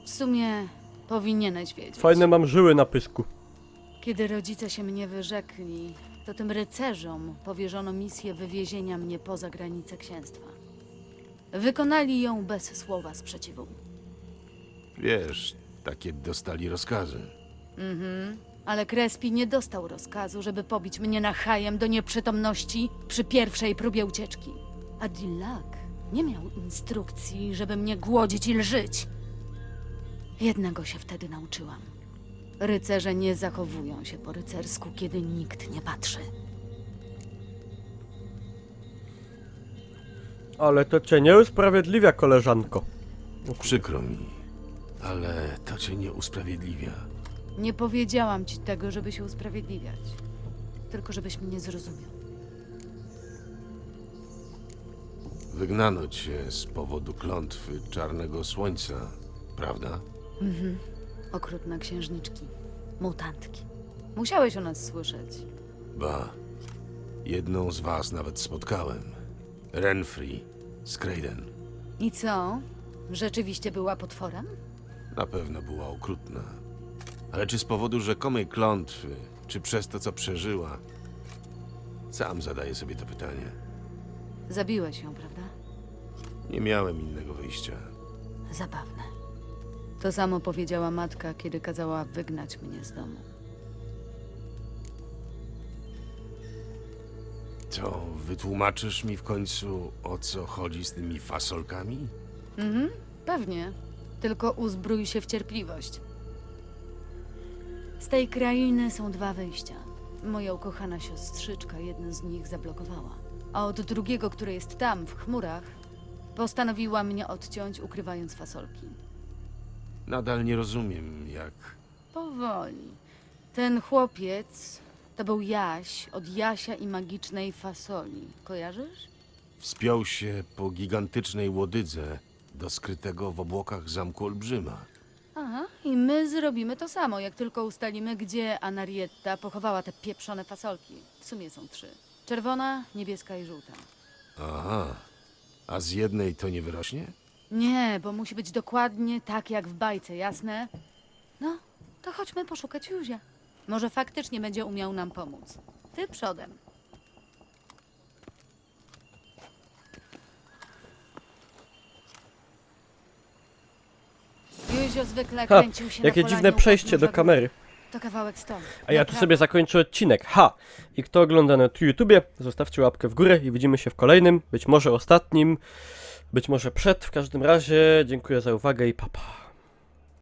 W sumie powinieneś wiedzieć. Fajne mam żyły na pysku. Kiedy rodzice się mnie wyrzekli, to tym rycerzom powierzono misję wywiezienia mnie poza granice księstwa. Wykonali ją bez słowa sprzeciwu. Wiesz, takie dostali rozkazy. Ale Crespi nie dostał rozkazu, żeby pobić mnie nachajem do nieprzytomności przy pierwszej próbie ucieczki. A Dulac nie miał instrukcji, żeby mnie głodzić i lżyć. Jednego się wtedy nauczyłam. Rycerze nie zachowują się po rycersku, kiedy nikt nie patrzy. Ale to cię nie usprawiedliwia, koleżanko. Przykro mi, ale to cię nie usprawiedliwia. Nie powiedziałam ci tego, żeby się usprawiedliwiać. Tylko żebyś mnie zrozumiał. Wygnano cię z powodu klątwy Czarnego Słońca, prawda? Okrutne księżniczki. Mutantki. Musiałeś o nas słyszeć. Ba, jedną z was nawet spotkałem. Renfri z Crayden. I co? Rzeczywiście była potworem? Na pewno była okrutna. Ale czy z powodu rzekomej klątwy, czy przez to, co przeżyła? Sam zadaję sobie to pytanie. Zabiłeś ją, prawda? Nie miałem innego wyjścia. Zabawne. To samo powiedziała matka, kiedy kazała wygnać mnie z domu. To wytłumaczysz mi w końcu, o co chodzi z tymi fasolkami? Pewnie. Tylko uzbrój się w cierpliwość. Z tej krainy są 2 wyjścia. Moja ukochana siostrzyczka jeden z nich zablokowała. A od drugiego, który jest tam, w chmurach, postanowiła mnie odciąć, ukrywając fasolki. Nadal nie rozumiem, jak... Powoli. Ten chłopiec to był Jaś od Jasia i magicznej fasoli. Kojarzysz? Wspiął się po gigantycznej łodydze do skrytego w obłokach zamku Olbrzyma. Aha, i my zrobimy to samo, jak tylko ustalimy, gdzie Anarietta pochowała te pieprzone fasolki. W sumie są 3. Czerwona, niebieska i żółta. Aha, a z jednej to nie wyrośnie? Nie, bo musi być dokładnie tak jak w bajce, jasne? No, to chodźmy poszukać Józia. Może faktycznie będzie umiał nam pomóc. Ty przodem. Józio zwykle Ha, kręcił się jakie na dziwne polanie u przejście do podnóża kamery. góry. To kawałek stąd. A ja tu Naprawdę. sobie zakończę odcinek. I kto ogląda na YouTubie, zostawcie łapkę w górę i widzimy się w kolejnym, być może ostatnim, być może przed. W każdym razie dziękuję za uwagę i pa pa.